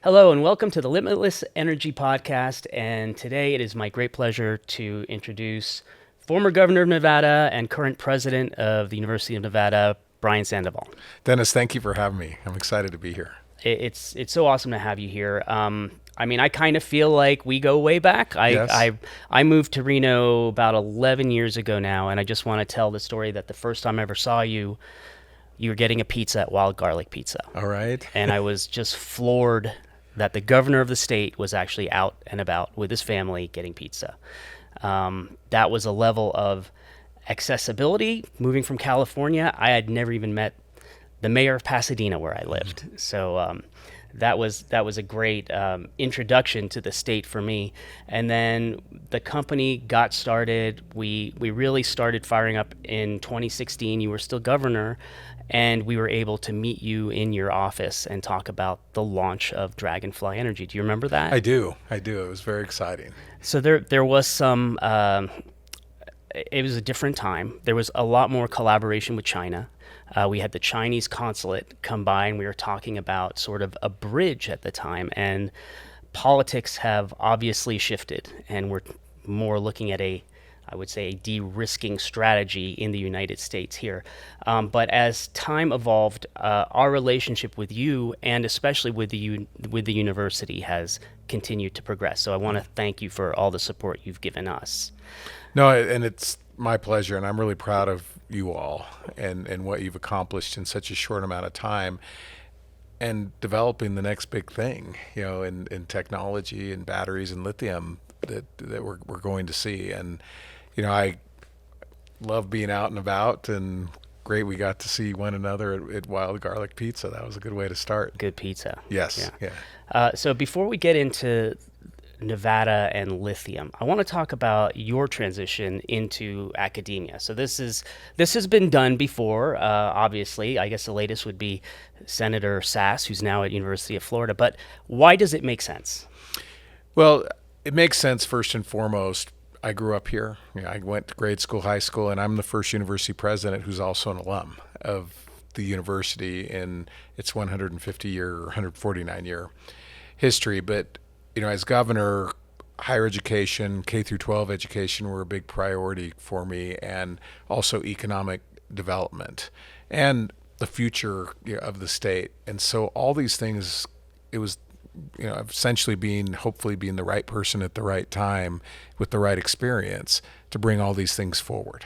Hello and welcome to the Limitless Energy Podcast. And today it is my great pleasure to introduce former Governor of Nevada and current President of the University of Nevada, Brian Sandoval. Dennis, thank you for having me. I'm excited to be here. It's so awesome to have you here. I kind of feel like we go way back. Yes. I moved to Reno about 11 years ago now, and I just want to tell the story that the first time I ever saw you, you were getting a pizza at Wild Garlic Pizza, All right. and I was just floored that the governor of the state was actually out and about with his family getting pizza. That was a level of accessibility. Moving from California, I had never even met the mayor of Pasadena where I lived. So that was a great introduction to the state for me. And then the company got started. We really started firing up in 2016. You were still governor, and we were able to meet you in your office and talk about the launch of Dragonfly Energy. Do you remember that? I do. I do. It was very exciting. So there was some. It was a different time. There was a lot more collaboration with China. We had the Chinese consulate come by, and we were talking about sort of a bridge at the time. And politics have obviously shifted, and we're more looking at I would say, a de-risking strategy in the United States here. But as time evolved, our relationship with you, and especially with the university, has continued to progress. So I want to thank you for all the support you've given us. No, and it's my pleasure, and I'm really proud of you all and what you've accomplished in such a short amount of time and developing the next big thing, in technology and batteries and lithium that we're going to see. And, I love being out and about, and great we got to see one another at Wild Garlic Pizza. That was a good way to start. Good pizza. Yes. Yeah. Yeah. So before we get into Nevada and lithium, I want to talk about your transition into academia. So this has been done before. Obviously, I guess the latest would be Senator Sass, who's now at University of Florida. But why does it make sense? Well, it makes sense first and foremost. I grew up here. I went to grade school, high school, and I'm the first university president who's also an alum of the university in its 150-year or 149-year history. But as governor, higher education, K through 12 education were a big priority for me, and also economic development and the future of the state. And so all these things, it was essentially hopefully being the right person at the right time with the right experience to bring all these things forward.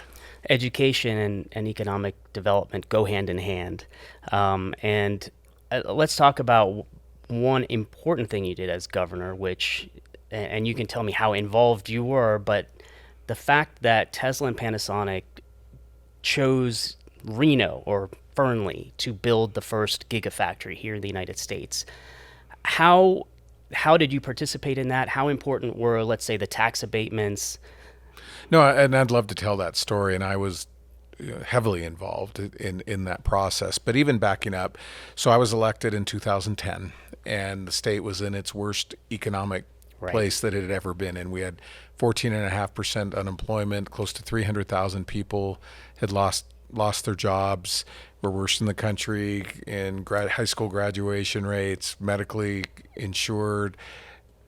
Education and economic development go hand in hand. And let's talk about one important thing you did as governor, and you can tell me how involved you were, but the fact that Tesla and Panasonic chose Reno or Fernley to build the first gigafactory here in the United States. How did you participate in that? How important were, let's say, the tax abatements? No, and I'd love to tell that story. And I was heavily involved in that process. But even backing up, so I was elected in 2010, and the state was in its worst economic Right. place that it had ever been in. We had 14.5% unemployment, close to 300,000 people had lost their jobs. We're worse in the country in high school graduation rates, medically insured,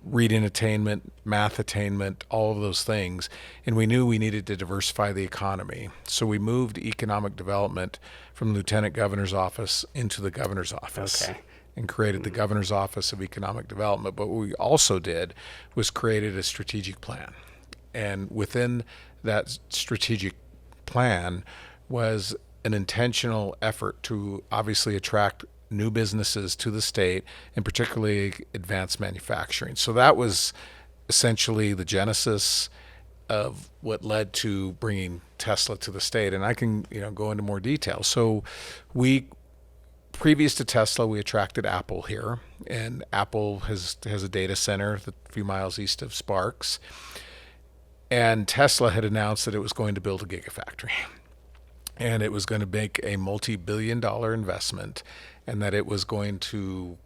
reading attainment, math attainment, all of those things. And we knew we needed to diversify the economy. So we moved economic development from the lieutenant governor's office into the governor's office. Okay. And created the governor's office of economic development. But what we also did was created a strategic plan. And within that strategic plan was an intentional effort to obviously attract new businesses to the state, and particularly advanced manufacturing. So that was essentially the genesis of what led to bringing Tesla to the state. And I can go into more detail. So we previous to Tesla, we attracted Apple here, and Apple has a data center a few miles east of Sparks. And Tesla had announced that it was going to build a gigafactory, and it was going to make a multi-billion-dollar investment, and that it was going to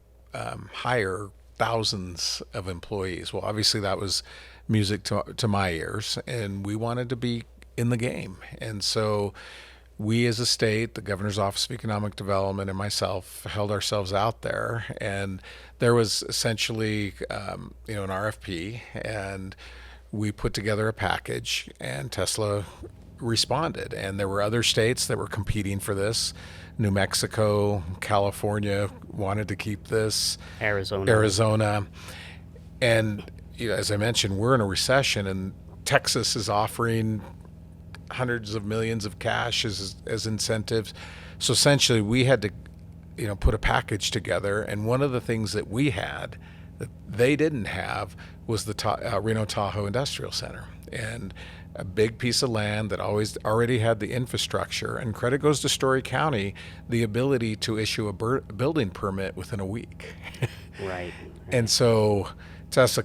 hire thousands of employees. Well, obviously that was music to my ears, and we wanted to be in the game. And so we as a state, the Governor's Office of Economic Development, and myself held ourselves out there, and there was essentially, an RFP, and we put together a package, and Tesla responded. And there were other states that were competing for this. New Mexico, California wanted to keep this, Arizona, and as I mentioned, we're in a recession, and Texas is offering hundreds of millions of cash as incentives. So essentially, we had to, put a package together. And one of the things that we had that they didn't have was the Reno Tahoe Industrial Center, and a big piece of land that already had the infrastructure. And credit goes to Story County, the ability to issue a building permit within a week. Right. And so Tesla,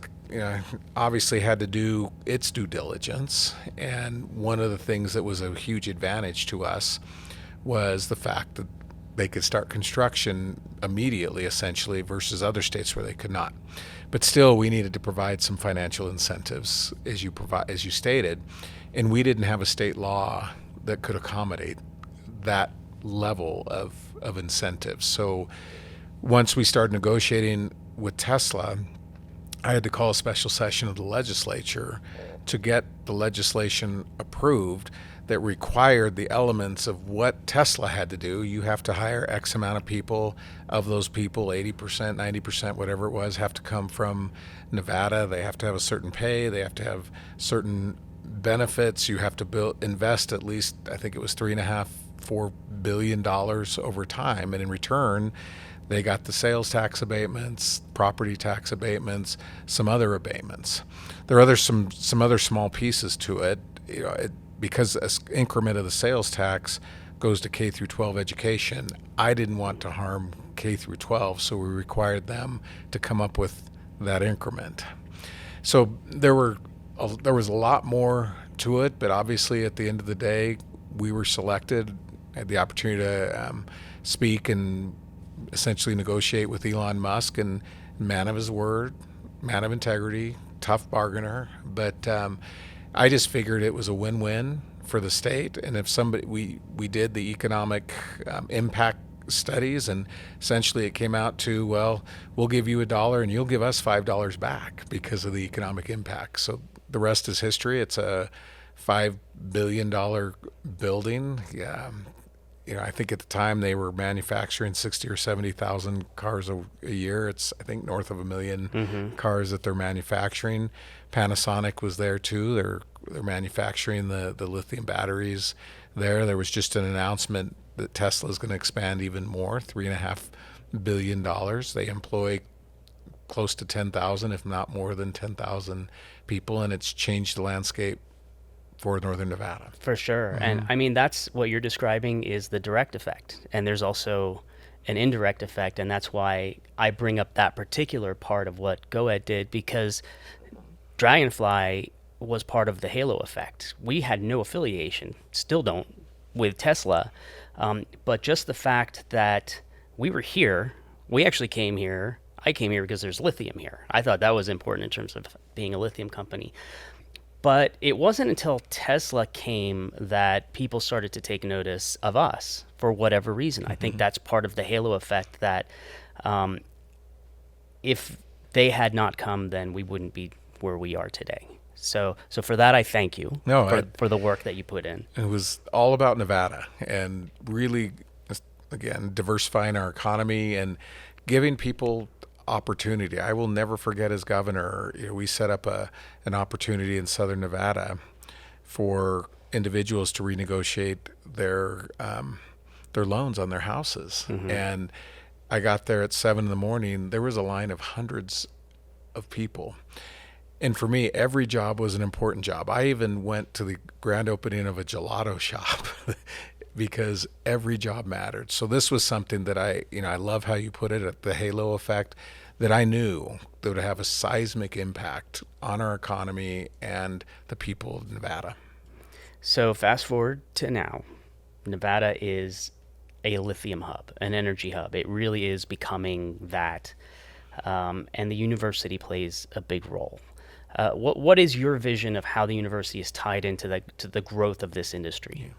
obviously had to do its due diligence. And one of the things that was a huge advantage to us was the fact that they could start construction immediately, essentially, versus other states where they could not. But still, we needed to provide some financial incentives, as you stated, and we didn't have a state law that could accommodate that level of incentives. So once we started negotiating with Tesla, I had to call a special session of the legislature to get the legislation approved that required the elements of what Tesla had to do. You have to hire X amount of people. Of those people, 80%, 90%, whatever it was, have to come from Nevada. They have to have a certain pay. They have to have certain benefits. You have to invest at least, I think it was $3.5–4 billion over time. And in return, they got the sales tax abatements, property tax abatements, some other abatements. There are some other small pieces to it. Because an increment of the sales tax goes to K through 12 education, I didn't want to harm K through 12, so we required them to come up with that increment. So there was a lot more to it, but obviously at the end of the day, we were selected, had the opportunity to speak and essentially negotiate with Elon Musk, and man of his word, man of integrity, tough bargainer, but I just figured it was a win-win for the state. And if we did the economic impact studies, and essentially it came out to, well, we'll give you $1 and you'll give us $5 back because of the economic impact. So the rest is history. It's a $5 billion building. Yeah. I think at the time they were manufacturing 60 or 70,000 cars a year. It's, I think, north of 1 million cars that they're manufacturing. Panasonic was there too. They're manufacturing the lithium batteries there. There was just an announcement that Tesla is going to expand even more, $3.5 billion. They employ close to 10,000, if not more than 10,000 people, and it's changed the landscape for Northern Nevada. For sure. And I mean, that's what you're describing is the direct effect. And there's also an indirect effect. And that's why I bring up that particular part of what GoEd did, because Dragonfly was part of the halo effect. We had no affiliation, still don't, with Tesla. But just the fact that we were here, we actually came here. I came here because there's lithium here. I thought that was important in terms of being a lithium company. But it wasn't until Tesla came that people started to take notice of us for whatever reason. I think that's part of the halo effect that if they had not come, then we wouldn't be where we are today. So for that, I thank you for the work that you put in. It was all about Nevada and really, again, diversifying our economy and giving people opportunity. I will never forget as governor, we set up an opportunity in Southern Nevada for individuals to renegotiate their loans on their houses. And I got there at 7 a.m. There was a line of hundreds of people. And for me, every job was an important job. I even went to the grand opening of a gelato shop because every job mattered. So this was something that I love how you put it, the halo effect, that I knew that would have a seismic impact on our economy and the people of Nevada. So fast forward to now, Nevada is a lithium hub, an energy hub. It really is becoming that, and the university plays a big role. What is your vision of how the university is tied into the growth of this industry?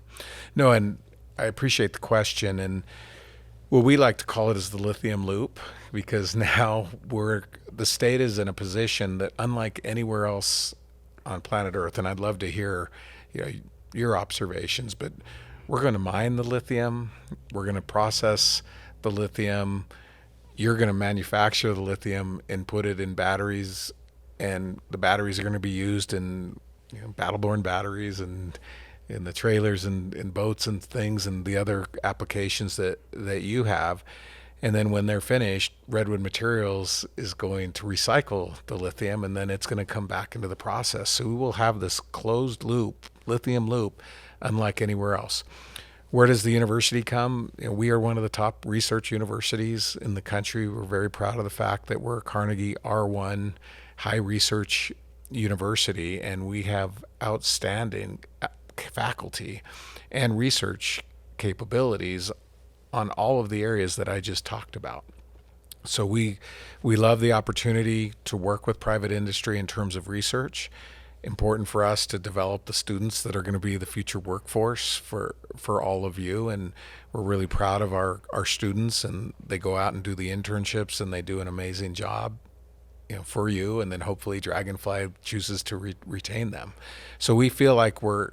No, and I appreciate the question, and what we like to call it is the lithium loop, because now the state is in a position that unlike anywhere else on planet Earth, and I'd love to hear, you know, your observations, but we're going to mine the lithium, we're going to process the lithium, you're going to manufacture the lithium and put it in batteries, and the batteries are going to be used in, you know, battle-borne batteries and in the trailers and boats and things and the other applications that you have. And then when they're finished, Redwood Materials is going to recycle the lithium, and then it's going to come back into the process. So we will have this closed loop, lithium loop, unlike anywhere else. Where does the university come? You know, we are one of the top research universities in the country. We're very proud of the fact that we're a Carnegie R1 high research university, and we have outstanding faculty and research capabilities on all of the areas that I just talked about. So we love the opportunity to work with private industry in terms of research. Important for us to develop the students that are going to be the future workforce for all of you, and we're really proud of our students, and they go out and do the internships and they do an amazing job, you know, for you, and then hopefully Dragonfly chooses to retain them. So we feel like we're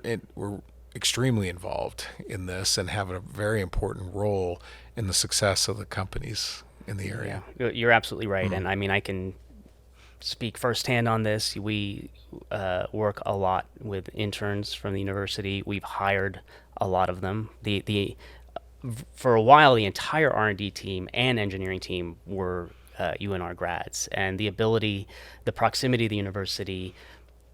extremely involved in this and have a very important role in the success of the companies in the area. Yeah, you're absolutely right. And I mean, I can speak firsthand on this. We work a lot with interns from the university. We've hired a lot of them. The for a while, the entire R&D team and engineering team were UNR grads, and the proximity of the university,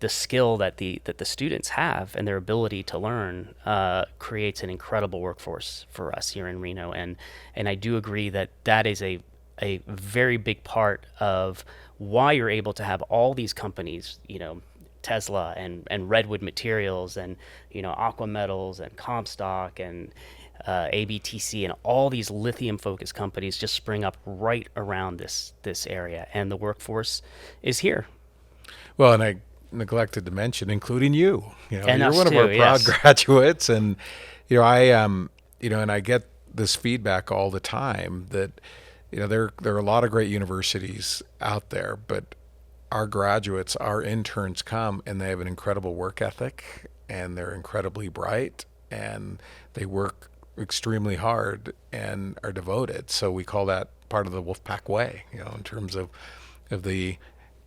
the skill that the students have, and their ability to learn creates an incredible workforce for us here in Reno. And I do agree that that is a very big part of why you're able to have all these companies, you know, Tesla and Redwood Materials and, you know, Aqua Metals and Comstock and ABTC and all these lithium focused companies just spring up right around this area, and the workforce is here. Well, and I neglected to mention, including you. You know, And you're us one of too, our proud yes. graduates, and you know, and I get this feedback all the time that, you know, there are a lot of great universities out there, but our graduates, our interns come and they have an incredible work ethic, and they're incredibly bright, and they work extremely hard and are devoted. So we call that part of the Wolfpack way, you know, in terms of the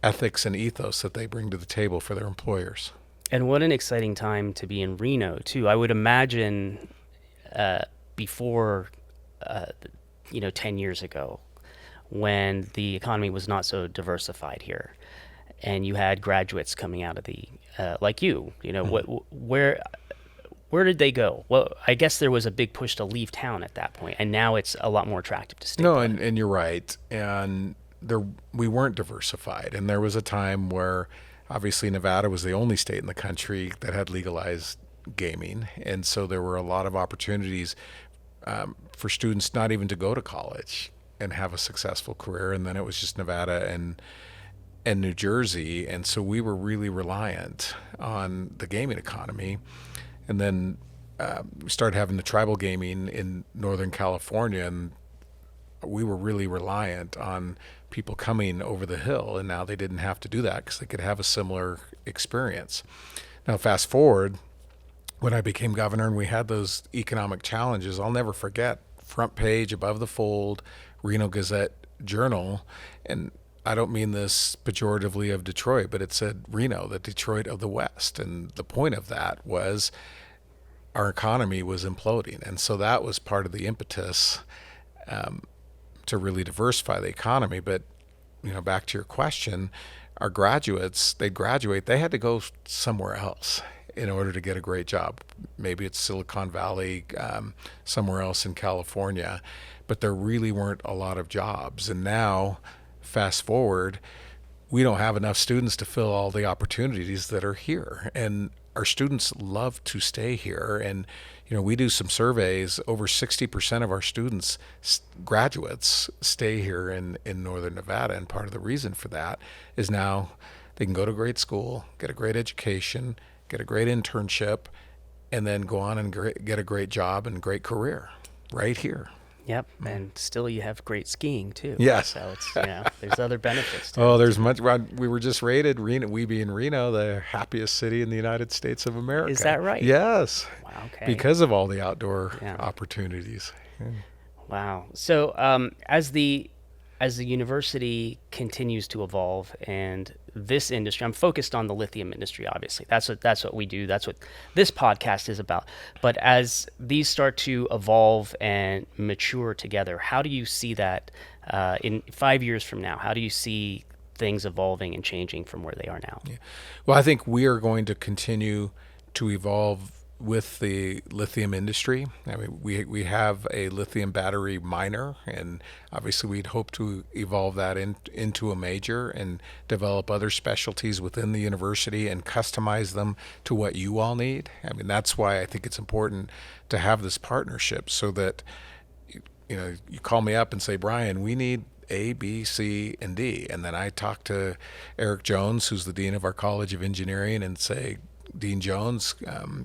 ethics and ethos that they bring to the table for their employers. And what an exciting time to be in Reno too. I would imagine before, uh, 10 years ago, when the economy was not so diversified here, and you had graduates coming out of the like you know, where did they go? Well, I guess there was a big push to leave town at that point, and now it's a lot more attractive to stay No, put. and you're right. And we weren't diversified. And there was a time where obviously Nevada was the only state in the country that had legalized gaming. And so there were a lot of opportunities for students not even to go to college and have a successful career. And then it was just Nevada and New Jersey. And so we were really reliant on the gaming economy. And then we started having the tribal gaming in Northern California, and we were really reliant on people coming over the hill, and now they didn't have to do that because they could have a similar experience. Now, fast forward, when I became governor and we had those economic challenges, I'll never forget, front page above the fold, Reno Gazette Journal, and I don't mean this pejoratively of Detroit, but it said Reno, the Detroit of the West. And the point of that was our economy was imploding. And so that was part of the impetus to really diversify the economy. But, you know, back to your question, our graduates, they graduate, they had to go somewhere else in order to get a great job. Maybe it's Silicon Valley, somewhere else in California, but there really weren't a lot of jobs. And now, fast forward, we don't have enough students to fill all the opportunities that are here. And our students love to stay here. And, you know, we do some surveys. Over 60% of our students, graduates, stay here in Northern Nevada. And part of the reason for that is now they can go to great school, get a great education, get a great internship, and then go on and get a great job and great career right here. Yep, and still you have great skiing too. Yes. So it's, there's other benefits to Oh, it. there's much. We were just rated, Reno, we being Reno, the happiest city in the United States of America. Is that right? Yes. Wow, okay. Because of all the outdoor Yeah. opportunities. Wow. So as the university continues to evolve and this industry, I'm focused on the lithium industry, obviously. That's what we do. That's what this podcast is about. But as these start to evolve and mature together, how do you see that in 5 years from now? How do you see things evolving and changing from where they are now? Yeah. Well, I think we are going to continue to evolve with the lithium industry. I mean, we have a lithium battery miner, and obviously we'd hope to evolve that into a major and develop other specialties within the university and customize them to what you all need. I mean, that's why I think it's important to have this partnership so that you call me up and say, Brian, we need A, B, C, and D. And then I talk to Eric Jones, who's the dean of our College of Engineering, and say, Dean Jones,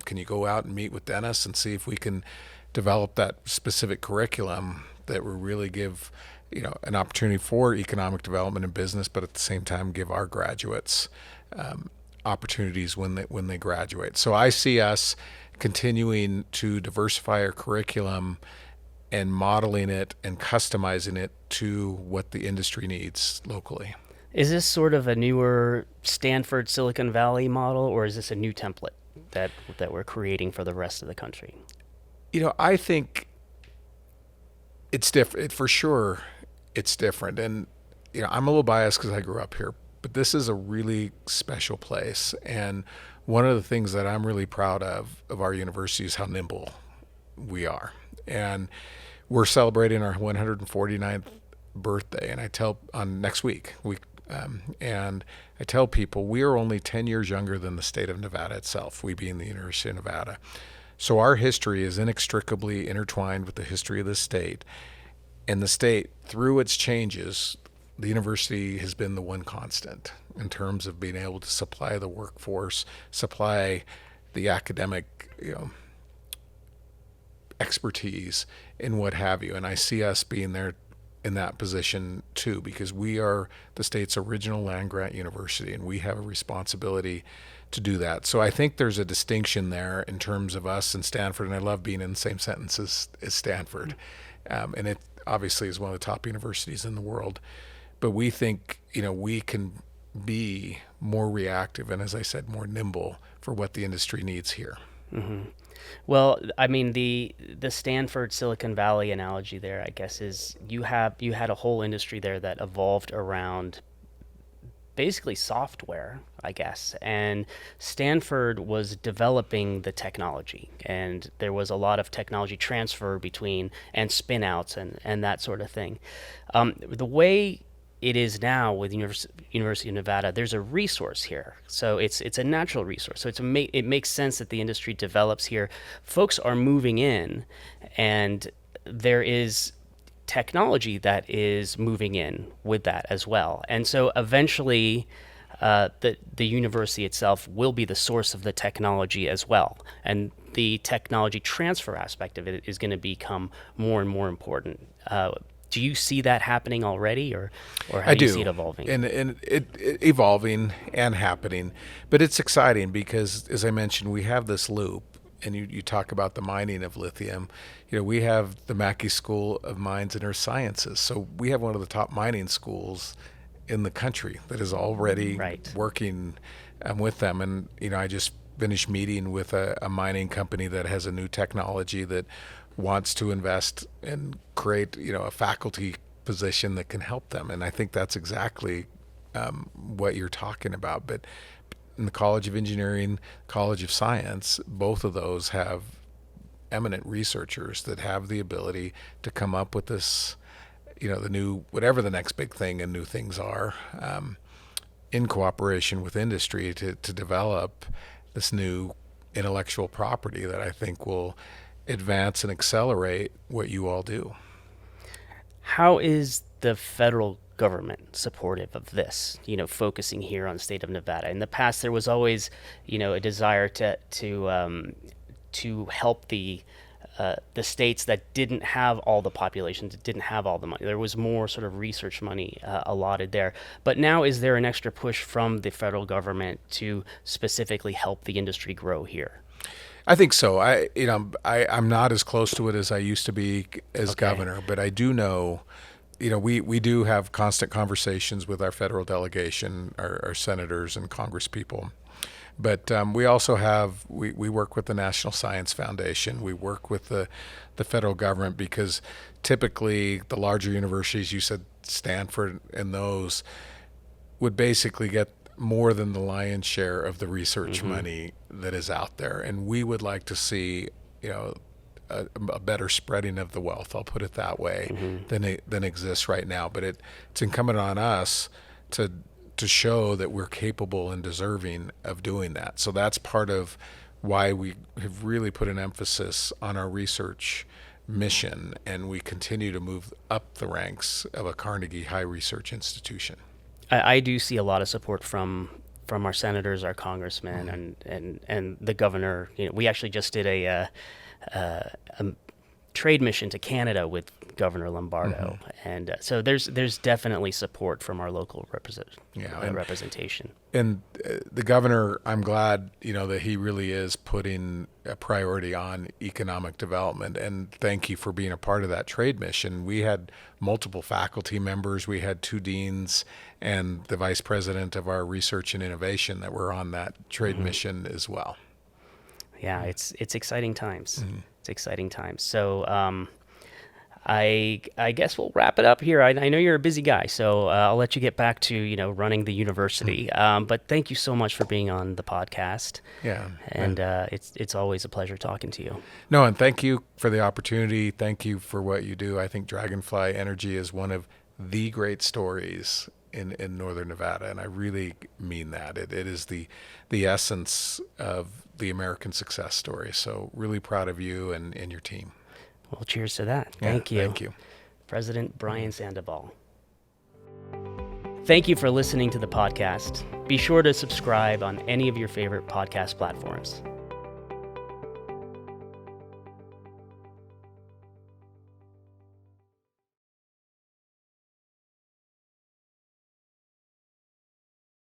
can you go out and meet with Dennis and see if we can develop that specific curriculum that will really give an opportunity for economic development and business, but at the same time give our graduates opportunities when they graduate. So I see us continuing to diversify our curriculum and modeling it and customizing it to what the industry needs locally. Is this sort of a newer Stanford Silicon Valley model, or is this a new template that we're creating for the rest of the country? I think it's different. For sure, it's different. And, I'm a little biased because I grew up here, but this is a really special place. And one of the things that I'm really proud of our university is how nimble we are. And we're celebrating our 149th birthday, and I tell on next week, and I tell people we are only 10 years younger than the state of Nevada itself, we being the University of Nevada. So our history is inextricably intertwined with the history of the state. And the state, through its changes, the university has been the one constant in terms of being able to supply the workforce, supply the academic, expertise and what have you. And I see us being there in that position too, because we are the state's original land grant university and we have a responsibility to do that. So I think there's a distinction there in terms of us and Stanford, and I love being in the same sentence as Stanford. And it obviously is one of the top universities in the world. But we think, we can be more reactive and, as I said, more nimble for what the industry needs here. Mm-hmm. Well, I mean, the Stanford Silicon Valley analogy there, I guess, is you had a whole industry there that evolved around basically software, I guess. And Stanford was developing the technology, and there was a lot of technology transfer between and spin outs and that sort of thing. The way it is now with University of Nevada, there's a resource here. So it's a natural resource. So it makes sense that the industry develops here. Folks are moving in, and there is technology that is moving in with that as well. And so eventually the university itself will be the source of the technology as well. And the technology transfer aspect of it is going to become more and more important. Do you see that happening already, or how do you see it evolving? And it evolving and happening. But it's exciting because, as I mentioned, we have this loop. And you talk about the mining of lithium. We have the Mackey School of Mines and Earth Sciences. So we have one of the top mining schools in the country that is already working with them. And, I just finished meeting with a mining company that has a new technology that wants to invest and create, a faculty position that can help them. And I think that's exactly what you're talking about. But in the College of Engineering, College of Science, both of those have eminent researchers that have the ability to come up with this, the new, whatever the next big thing and new things are, in cooperation with industry to develop this new intellectual property that I think will advance and accelerate what you all do. How is the federal government supportive of this, focusing here on the state of Nevada? In the past, there was always, a desire to to help the states that didn't have all the populations, that didn't have all the money. There was more sort of research money allotted there. But now, is there an extra push from the federal government to specifically help the industry grow here? I think so. I'm not as close to it as I used to be as governor, but I do know, we do have constant conversations with our federal delegation, our senators and Congress people. But we also we work with the National Science Foundation. We work with the federal government, because typically the larger universities, you said Stanford and those, would basically get more than the lion's share of the research money that is out there. And we would like to see, a better spreading of the wealth, I'll put it that way, than exists right now. But it's incumbent on us to show that we're capable and deserving of doing that. So that's part of why we have really put an emphasis on our research mission, and we continue to move up the ranks of a Carnegie High Research Institution. I do see a lot of support from our senators, our congressmen, and the governor. We actually just did a trade mission to Canada with Governor Lombardo, and so there's definitely support from our local representation. And the governor, I'm glad that he really is putting a priority on economic development. And thank you for being a part of that trade mission. We had multiple faculty members, we had 2 deans, and the vice president of our research and innovation that were on that trade mission as well. Yeah, it's exciting times. It's exciting times. So I guess we'll wrap it up here. I know you're a busy guy, so I'll let you get back to running the university. But thank you so much for being on the podcast. Yeah, and it's always a pleasure talking to you. No, and thank you for the opportunity. Thank you for what you do. I think Dragonfly Energy is one of the great stories in Northern Nevada, and I really mean that. It is the essence of the American success story. So really proud of you and your team. Well, cheers to that. Thank you. Thank you. President Brian Sandoval. Thank you for listening to the podcast. Be sure to subscribe on any of your favorite podcast platforms.